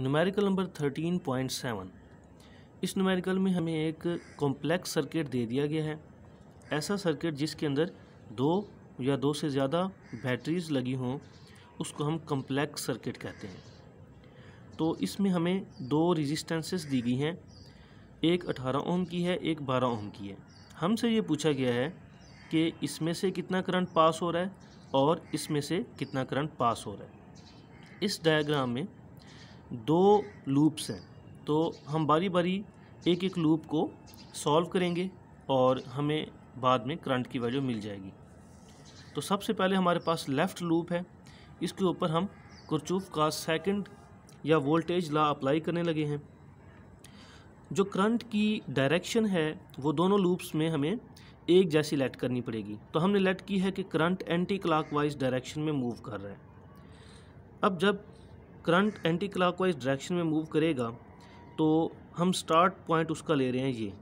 Numerical number 13.7। इस numerical में हमें एक कॉम्प्लेक्स सर्किट दे दिया गया है। ऐसा सर्किट जिसके अंदर दो या दो से ज़्यादा बैटरीज लगी हों उसको हम कॉम्प्लेक्स सर्किट कहते हैं। तो इसमें हमें दो रेजिस्टेंसेस दी गई हैं, एक 18 ओम की है, एक 12 ओम की है। हमसे ये पूछा गया है कि इसमें से कितना करंट पास हो रहा है और इसमें से कितना करंट पास हो रहा है। इस डायग्राम में दो लूप्स हैं, तो हम बारी बारी एक एक लूप को सॉल्व करेंगे और हमें बाद में करंट की वैल्यू मिल जाएगी। तो सबसे पहले हमारे पास लेफ़्ट लूप है, इसके ऊपर हम किरचॉफ का सेकंड या वोल्टेज लॉ अप्लाई करने लगे हैं। जो करंट की डायरेक्शन है वो दोनों लूप्स में हमें एक जैसी लेट करनी पड़ेगी। तो हमने लेट की है कि करंट एंटी क्लॉकवाइज डायरेक्शन में मूव कर रहा है। अब जब करंट एंटी क्लॉकवाइज डायरेक्शन में मूव करेगा तो हम स्टार्ट पॉइंट उसका ले रहे हैं ये,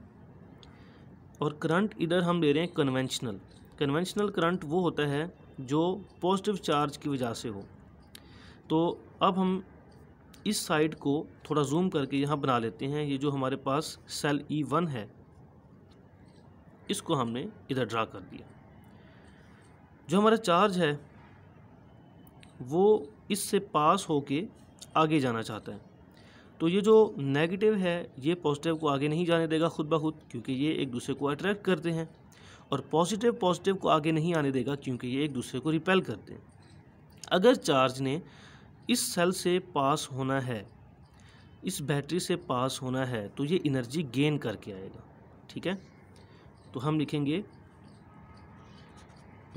और करंट इधर हम ले रहे हैं कन्वेंशनल करंट वो होता है जो पॉजिटिव चार्ज की वजह से हो। तो अब हम इस साइड को थोड़ा जूम करके यहाँ बना लेते हैं। ये जो हमारे पास सेल E1 है इसको हमने इधर ड्रा कर दिया। जो हमारा चार्ज है वो इससे पास होके आगे जाना चाहता है। तो ये जो नेगेटिव है ये पॉजिटिव को आगे नहीं जाने देगा खुद ब खुद, क्योंकि ये एक दूसरे को अट्रैक्ट करते हैं, और पॉजिटिव को आगे नहीं आने देगा क्योंकि ये एक दूसरे को रिपेल करते हैं। अगर चार्ज ने इस सेल से पास होना है, इस बैटरी से पास होना है, तो ये एनर्जी गेन करके आएगा। ठीक है, तो हम लिखेंगे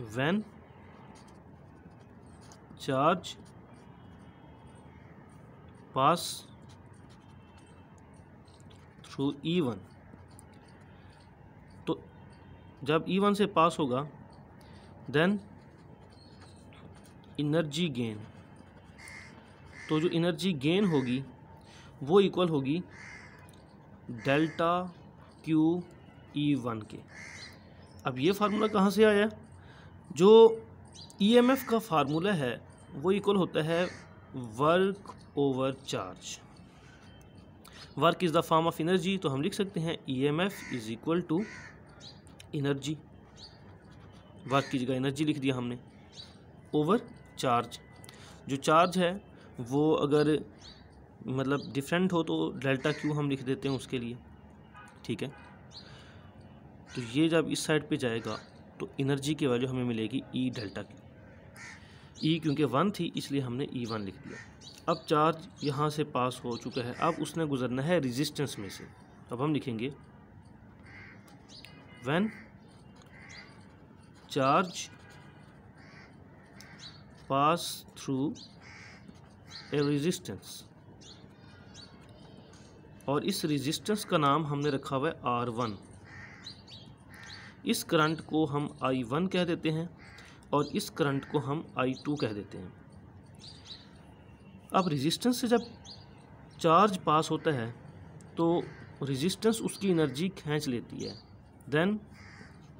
when charge pass through E1। तो जब E1 से पास होगा देन एनर्जी गेन। तो जो एनर्जी गेन होगी वो इक्वल होगी डेल्टा क्यू E1 के। अब ये फार्मूला कहाँ से आया? जो EMF का फार्मूला है वो इक्वल होता है work over charge. Work is the form of energy, तो हम लिख सकते हैं EMF is equal to energy. Work की जगह एनर्जी लिख दिया हमने, ओवर चार्ज। जो चार्ज है वो अगर मतलब डिफरेंट हो तो डेल्टा क्यू हम लिख देते हैं उसके लिए। ठीक है, तो ये जब इस साइड पे जाएगा तो एनर्जी की वैल्यू हमें मिलेगी E डेल्टा क्यू। E क्योंकि 1 थी इसलिए हमने E1 लिख दिया। अब चार्ज यहाँ से पास हो चुका है, अब उसने गुजरना है रेजिस्टेंस में से। अब हम लिखेंगे when charge pass through a resistance, और इस रेजिस्टेंस का नाम हमने रखा हुआ है R1। इस करंट को हम I1 कह देते हैं और इस करंट को हम I2 कह देते हैं। अब रेजिस्टेंस से जब चार्ज पास होता है तो रेजिस्टेंस उसकी एनर्जी खींच लेती है, देन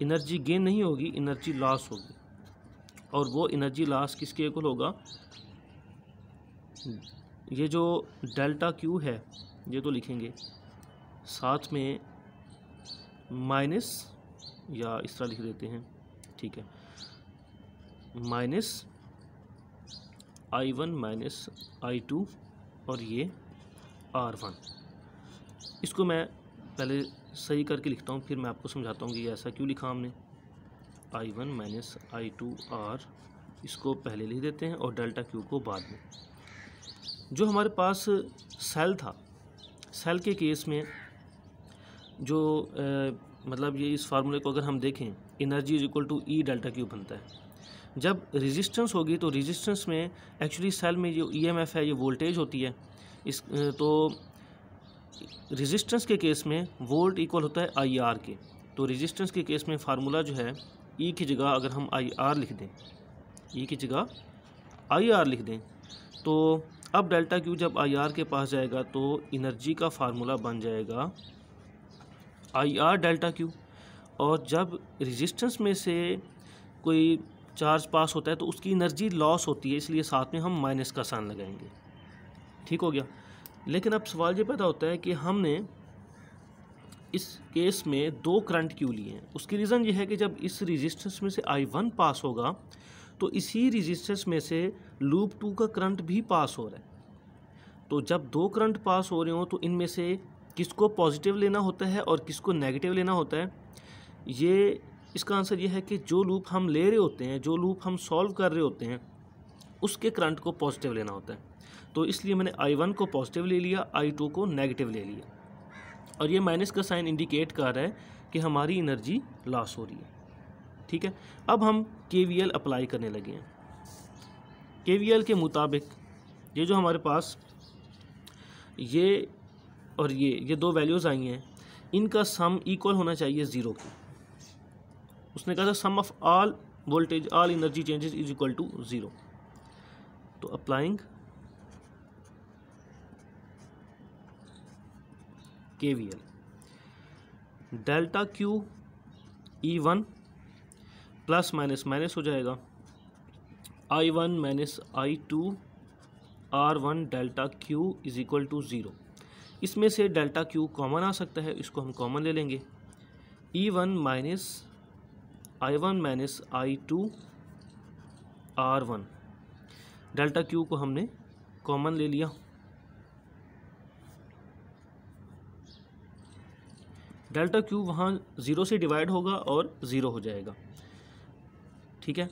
एनर्जी गेन नहीं होगी, एनर्जी लॉस होगी। और वो एनर्जी लॉस किसके इक्वल होगा? ये जो डेल्टा क्यू है ये तो लिखेंगे, साथ में माइनस या इस तरह लिख देते हैं। ठीक है, माइनस I1 माइनस I2 और ये R1। इसको मैं पहले सही करके लिखता हूँ, फिर मैं आपको समझाता हूँ कि ये ऐसा क्यों लिखा हमने। I1 माइनस I2 R, इसको पहले लिख देते हैं और डेल्टा क्यू को बाद में। जो हमारे पास सेल था, सेल के केस में जो मतलब ये इस फार्मूले को अगर हम देखें, energy is equal to E delta Q बनता है। जब रेजिस्टेंस होगी तो रेजिस्टेंस में एक्चुअली सेल में जो EMF है ये वोल्टेज होती है। इस तो रेजिस्टेंस के केस में वोल्ट इक्वल होता है IR के। तो रेजिस्टेंस के केस में फार्मूला जो है E की जगह अगर हम IR लिख दें, E की जगह IR लिख दें, तो अब डेल्टा क्यू जब IR के पास जाएगा तो एनर्जी का फार्मूला बन जाएगा IR डेल्टा क्यू। और जब रेजिस्टेंस में से कोई चार्ज पास होता है तो उसकी एनर्जी लॉस होती है, इसलिए साथ में हम माइनस का साइन लगाएंगे। ठीक हो गया। लेकिन अब सवाल ये पैदा होता है कि हमने इस केस में 2 करंट क्यों लिए हैं। उसकी रीज़न ये है कि जब इस रेजिस्टेंस में से I1 पास होगा तो इसी रेजिस्टेंस में से लूप 2 का करंट भी पास हो रहा है। तो जब 2 करंट पास हो रहे हो तो इनमें से किसको पॉजिटिव लेना होता है और किसको नेगेटिव लेना होता है। ये इसका आंसर ये है कि जो लूप हम ले रहे होते हैं, जो लूप हम सॉल्व कर रहे होते हैं, उसके करंट को पॉजिटिव लेना होता है। तो इसलिए मैंने I1 को पॉजिटिव ले लिया, I2 को नेगेटिव ले लिया, और ये माइनस का साइन इंडिकेट कर रहा है कि हमारी एनर्जी लॉस हो रही है। ठीक है, अब हम KVL अप्लाई करने लगे हैं। KVL के मुताबिक ये जो हमारे पास ये और ये 2 वैल्यूज़ आई हैं, इनका सम इक्वल होना चाहिए 0 की। उसने कहा था sum of all voltage all energy changes is equal to 0। तो applying KVL, delta Q E1 plus minus minus हो जाएगा, I1 माइनस I2 R1 delta Q is equal to 0। इसमें से डेल्टा Q कॉमन आ सकता है, इसको हम कॉमन ले लेंगे। E1 माइनस I1 माइनस I2 R1, डेल्टा Q को हमने कॉमन ले लिया। डेल्टा Q वहाँ 0 से डिवाइड होगा और 0 हो जाएगा। ठीक है,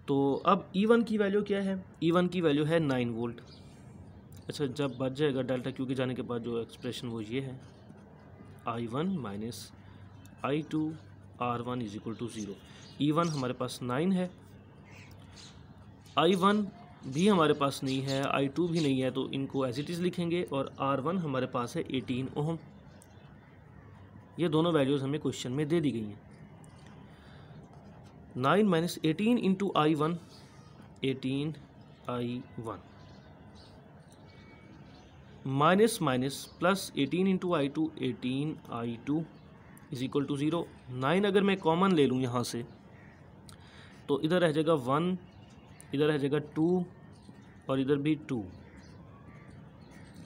तो अब E1 की वैल्यू क्या है। E1 की वैल्यू है 9 वोल्ट। अच्छा, जब बच जाएगा डेल्टा Q के जाने के बाद जो एक्सप्रेशन वो ये है, I1 माइनस I2 R1 is equal to 0। E1 हमारे पास 9 है, I1 भी हमारे पास नहीं है, I2 भी नहीं है, तो इनको एज इट इज़ लिखेंगे, और R1 हमारे पास है 18 ओम। ये दोनों वैल्यूज़ हमें क्वेश्चन में दे दी गई हैं। 9 minus 18 into I1, 18 I1 minus minus plus 18 into I2, 18 I2 is equal to 0। 9 अगर मैं कॉमन ले लूँ यहाँ से तो इधर रह जाएगा 1, इधर रह जाएगा 2 और इधर भी 2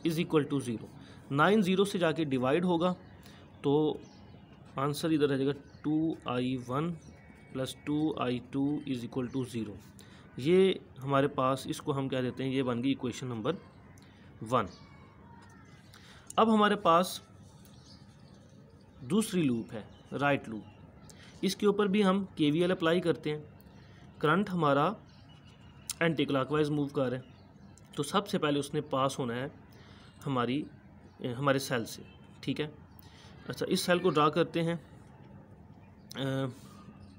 इज इक्वल टू 0। 9 0 से जाके डिवाइड होगा तो आंसर इधर रह जाएगा 2I1 plus 2I2 is equal to 0। ये हमारे पास, इसको हम क्या देते हैं, ये बन गई इक्वेशन नंबर 1। अब हमारे पास दूसरी लूप है, राइट लूप। इसके ऊपर भी हम KVL अप्लाई करते हैं। करंट हमारा एंटी क्लॉकवाइज मूव कर रहा है, तो सबसे पहले उसने पास होना है हमारे सेल से। ठीक है, अच्छा, इस सेल को ड्रा करते हैं।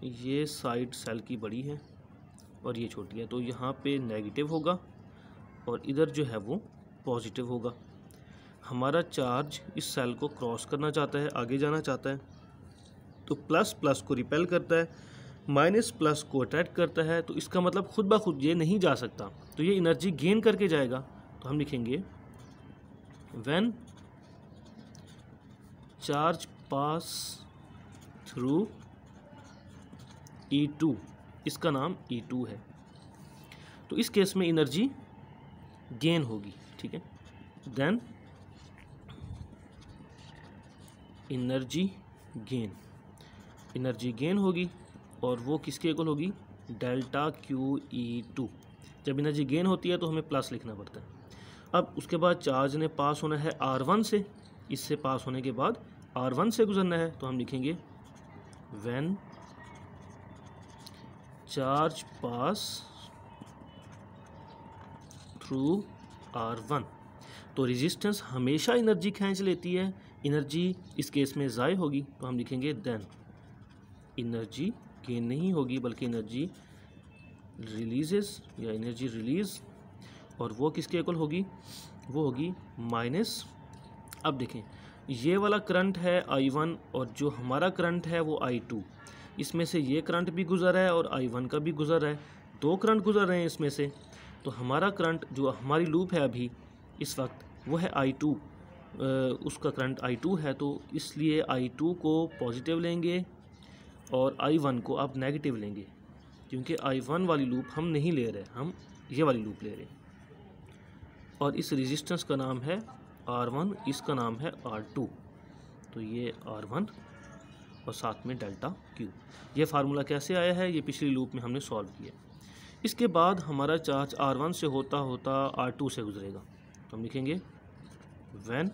ये साइड सेल की बड़ी है और ये छोटी है, तो यहाँ पे नेगेटिव होगा और इधर जो है वो पॉजिटिव होगा। हमारा चार्ज इस सेल को क्रॉस करना चाहता है, आगे जाना चाहता है, तो प्लस प्लस को रिपेल करता है, माइनस प्लस को अट्रैक्ट करता है। तो इसका मतलब खुद ब खुद ये नहीं जा सकता, तो ये एनर्जी गेन करके जाएगा। तो हम लिखेंगे when charge pass through E2, इसका नाम E2 है, तो इस केस में एनर्जी गेन होगी। ठीक है, देन एनर्जी गेन होगी, और वो किसके इक्वल होगी, डेल्टा QE2। जब एनर्जी गेन होती है तो हमें प्लस लिखना पड़ता है। अब उसके बाद चार्ज ने पास होना है R1 से, इससे पास होने के बाद R1 से गुजरना है, तो हम लिखेंगे when charge pass through R1। तो रेजिस्टेंस हमेशा एनर्जी खींच लेती है, एनर्जी इस केस में ज़ाय होगी, तो हम लिखेंगे देन एनर्जी गेन नहीं होगी बल्कि एनर्जी रिलीजेस या एनर्जी रिलीज, और वो किसके इक्वल होगी, वो होगी माइनस। अब देखें, ये वाला करंट है I1 और जो हमारा करंट है वो I2। इसमें से ये करंट भी गुजर रहा है और I1 का भी गुजर रहा है, 2 करंट गुजर रहे हैं इसमें से। तो हमारा करंट जो हमारी लूप है अभी इस वक्त वो है I2, उसका करंट I2 है, तो इसलिए I2 को पॉजिटिव लेंगे और I1 को आप नेगेटिव लेंगे, क्योंकि I1 वाली लूप हम नहीं ले रहे, हम ये वाली लूप ले रहे हैं। और इस रेजिस्टेंस का नाम है R1, इसका नाम है R2। तो ये R1 और साथ में डेल्टा Q। ये फार्मूला कैसे आया है, ये पिछली लूप में हमने सॉल्व किया। इसके बाद हमारा चार्ज R1 से होता होता R2 से गुजरेगा, तो हम लिखेंगे when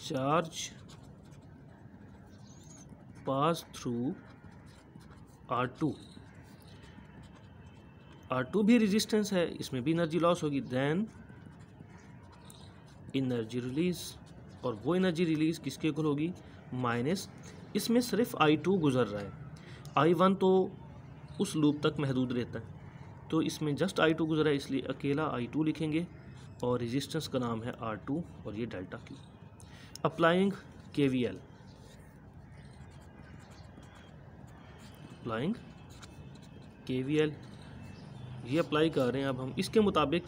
charge pass through R2, R2 भी रेजिस्टेंस है, इसमें भी एनर्जी लॉस होगी, देन एनर्जी रिलीज, और वो एनर्जी रिलीज किसके इक्वल होगी, माइनस, इसमें सिर्फ I2 गुजर रहा है, I1 तो उस लूप तक महदूद रहता है, तो इसमें जस्ट I2 गुजरा है, इसलिए अकेला I2 लिखेंगे और रेजिस्टेंस का नाम है R2 और ये delta Q। Applying KVL, applying KVL, ये अप्लाई कर रहे हैं अब हम। इसके मुताबिक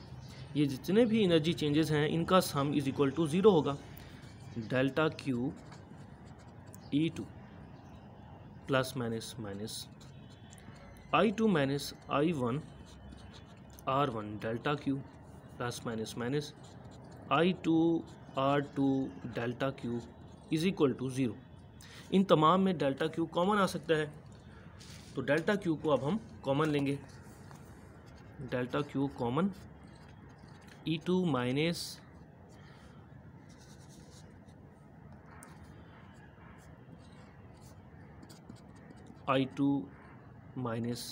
ये जितने भी एनर्जी चेंजेस हैं इनका सम इज इक्वल टू 0 होगा। Delta Q E2 plus minus minus I2 minus I1 R1 delta Q plus minus minus I2 R2 delta Q is equal to 0। इन तमाम में डेल्टा Q कॉमन आ सकता है, तो डेल्टा Q को अब हम कॉमन लेंगे। Delta Q common, E2 minus I2 minus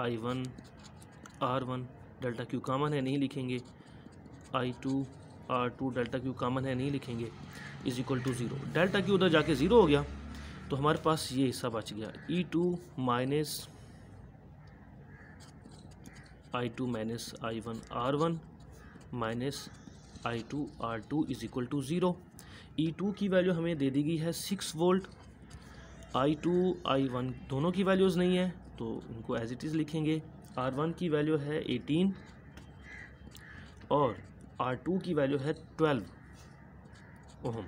I1 R1 delta Q common है, नहीं लिखेंगे। I2 R2 delta Q common है, नहीं लिखेंगे, is equal to 0। Delta Q उधर जाके 0 हो गया, तो हमारे पास ये हिस्सा बच गया, E2 minus I2 minus I1 R1 minus I2 R2 is equal to 0। E2 की वैल्यू हमें दे दी गई है 6 वोल्ट, I2 I1 दोनों की वैल्यूज़ नहीं है तो इनको एज इट इज़ लिखेंगे। R1 की वैल्यू है 18 और R2 की वैल्यू है 12 ohm.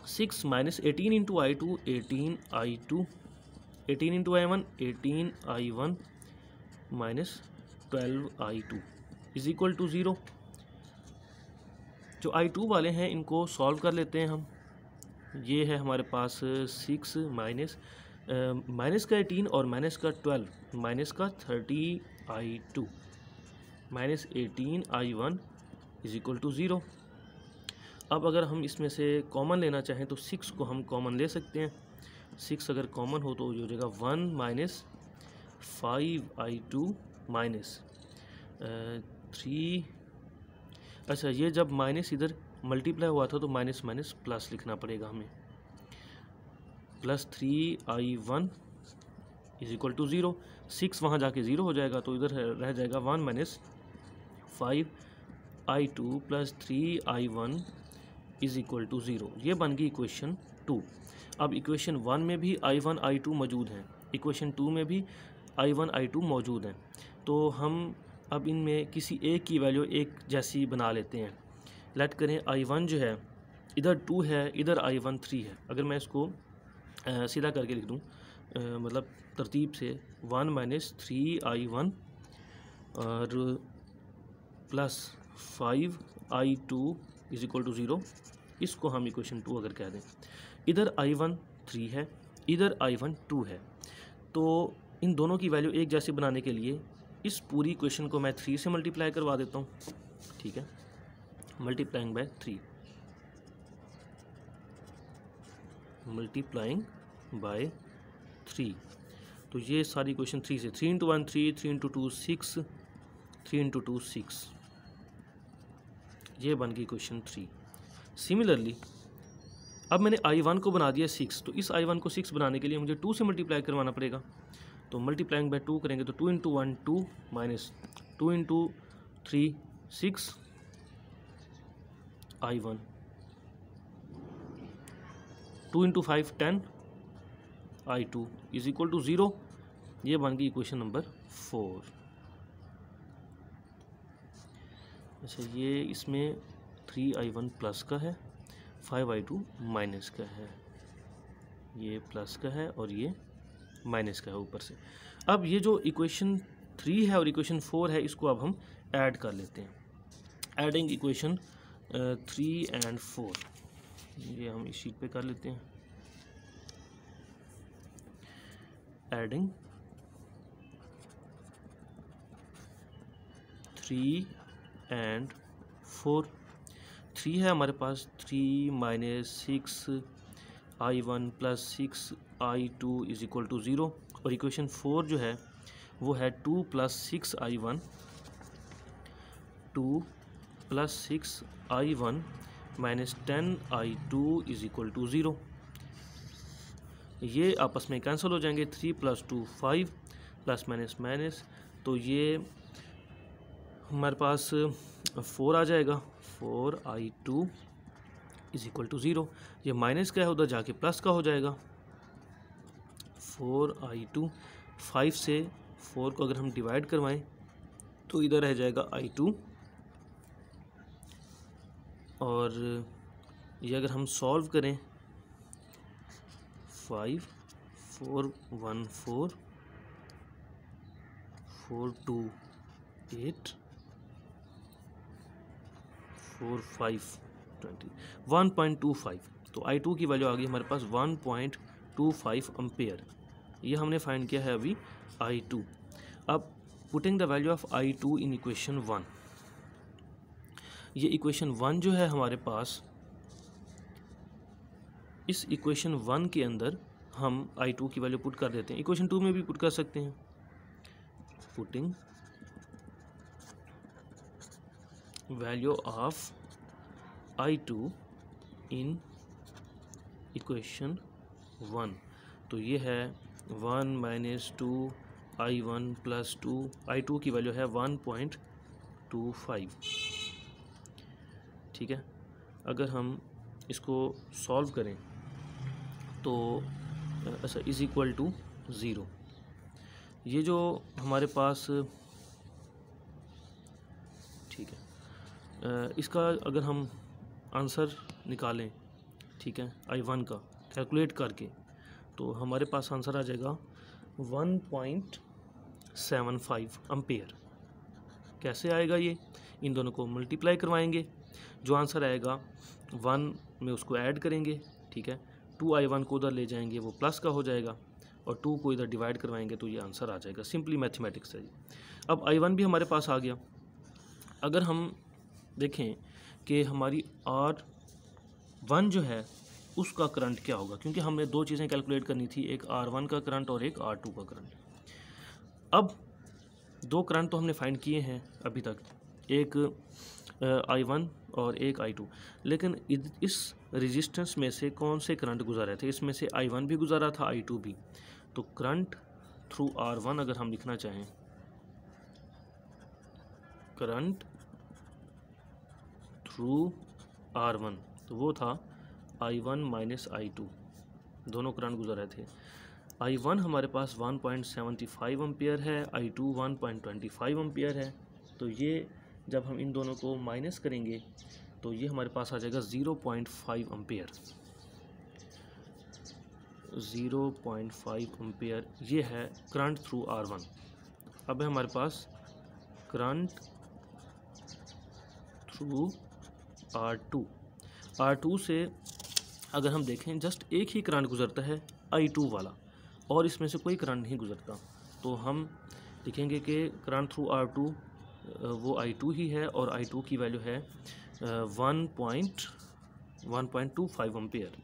6 minus 18 into I2 18 I2, 18 into I1 18 I1 minus 12 I2 is equal to 0। जो I2 वाले हैं इनको सॉल्व कर लेते हैं हम। ये है हमारे पास 6 माइनस माइनस का 18 और माइनस का 12 माइनस का 30 I2 minus 18 I1 is equal to 0। अब अगर हम इसमें से कॉमन लेना चाहें तो 6 को हम कॉमन ले सकते हैं। 6 अगर कॉमन हो तो ये हो जाएगा 1 माइनस 5 I2 माइनस 3। अच्छा, ये जब माइनस इधर मल्टीप्लाई हुआ था तो माइनस माइनस प्लस लिखना पड़ेगा हमें, plus 3 I1 is equal to 0। 6 वहाँ जाके 0 हो जाएगा तो इधर रह जाएगा 1 minus 5 I2 plus 3 I1 is equal to 0। ये बन गई इक्वेशन 2। अब इक्वेशन 1 में भी I1 I2 मौजूद हैं, इक्वेशन 2 में भी I1 I2 मौजूद हैं, तो हम अब इनमें किसी एक की वैल्यू एक जैसी बना लेते हैं। लेट करें I1 जो है इधर 2 है, इधर I1 3 है। अगर मैं इसको सीधा करके लिख दूँ मतलब तरतीब से 1 माइनस 3 I1 और plus 5 I2 is equal to 0, इसको हम इक्वेशन 2 अगर कह दें। इधर I1 3 है, इधर I1 2 है, तो इन दोनों की वैल्यू एक जैसी बनाने के लिए इस पूरी इक्वेशन को मैं 3 से मल्टीप्लाई करवा देता हूँ। ठीक है, मल्टीप्लाइंग बाय 3, मल्टीप्लाइंग बाय 3, तो ये सारी इक्वेशन 3 से 3 इंटू 1 3, 3 इंटू 2 6, 3 इंटू 2 6, ये बन गई इक्वेशन 3। सिमिलरली अब मैंने I1 को बना दिया 6, तो इस I1 को 6 बनाने के लिए मुझे 2 से मल्टीप्लाई करवाना पड़ेगा, तो मल्टीप्लाइंग बाय 2 करेंगे तो 2 into 1 2 minus 2 into 3 6 I1, 2 into 5 10 I2 is equal to 0। ये बन गई इक्वेशन नंबर 4। अच्छा, ये इसमें 3I1 प्लस का है, 5I2 माइनस का है, ये प्लस का है और ये माइनस का है ऊपर से। अब ये जो इक्वेशन 3 है और इक्वेशन 4 है, इसको अब हम ऐड कर लेते हैं। एडिंग इक्वेशन 3 एंड 4, ये हम इस शीट पे कर लेते हैं। एडिंग 3 एंड 4, 3 है हमारे पास, 3 minus 6i1 plus 6i2 is equal to 0, और इक्वेशन 4 जो है वो है 2 plus 6i1, 2 plus 6i1 minus 10i2 is equal to 0। ये आपस में कैंसिल हो जाएंगे, 3 प्लस 2 5, प्लस माइनस माइनस, तो ये हमारे पास 4 आ जाएगा, 4i2 इज इक्वल टू 0। ये माइनस का है, उधर जाके प्लस का हो जाएगा, 4i2, 5 से 4 को अगर हम डिवाइड करवाएं तो इधर रह जाएगा i2, और ये अगर हम सॉल्व करें 5 4 1 4 4 2 8 4 5 20 1.25, तो i2 की वैल्यू आ गई हमारे पास 1.25 एम्पेयर। ये हमने फाइंड किया है अभी i2। अब putting the value of i2 in equation 1, ये इक्वेशन 1 जो है हमारे पास, इस इक्वेशन 1 के अंदर हम i2 की वैल्यू पुट कर देते हैं। इक्वेशन 2 में भी पुट कर सकते हैं। Putting value of i2 in equation 1, तो ये है 1 माइनस 2i1 प्लस 2, i2 की वैल्यू है 1.25, ठीक है। अगर हम इसको सॉल्व करें तो ऐसा इज़ इक्वल टू 0, ये जो हमारे पास, ठीक है, इसका अगर हम आंसर निकालें, ठीक है, i1 का कैलकुलेट करके, तो हमारे पास आंसर आ जाएगा 1.75 एम्पेयर। कैसे आएगा ये? इन दोनों को मल्टीप्लाई करवाएंगे, जो आंसर आएगा 1 में उसको ऐड करेंगे, ठीक है, 2i1 को उधर ले जाएंगे, वो प्लस का हो जाएगा, और 2 को इधर डिवाइड करवाएंगे तो ये आंसर आ जाएगा। सिंपली मैथमेटिक्स है। अब i1 भी हमारे पास आ गया। अगर हम देखें कि हमारी R1 जो है उसका करंट क्या होगा, क्योंकि हमें दो चीज़ें कैलकुलेट करनी थी, एक R1 का करंट और एक R2 का करंट। अब दो करंट तो हमने फाइंड किए हैं अभी तक, एक i1 और एक i2, लेकिन इस रेजिस्टेंस में से कौन से करंट गुजर रहे थे? इसमें से i1 भी गुजारा था, i2 भी। तो करंट थ्रू R1 अगर हम लिखना चाहें, करंट थ्रू R1, तो वो था i1 माइनस i2, दोनों करंट गुजर रहे थे। i1 हमारे पास 1.75 एम्पियर है, i2 1.25 एम्पियर है। तो ये जब हम इन दोनों को माइनस करेंगे तो ये हमारे पास आ जाएगा 0.5 एम्पियर। 0.5 एम्पियर ये है करंट थ्रू R1। अब है हमारे पास करंट थ्रू R2। R2 से अगर हम देखें, जस्ट एक ही करंट गुजरता है, i2 वाला, और इसमें से कोई करंट नहीं गुजरता। तो हम लिखेंगे कि करंट थ्रू R2 वो i2 ही है, और i2 की वैल्यू है 1.25 एम्पियर।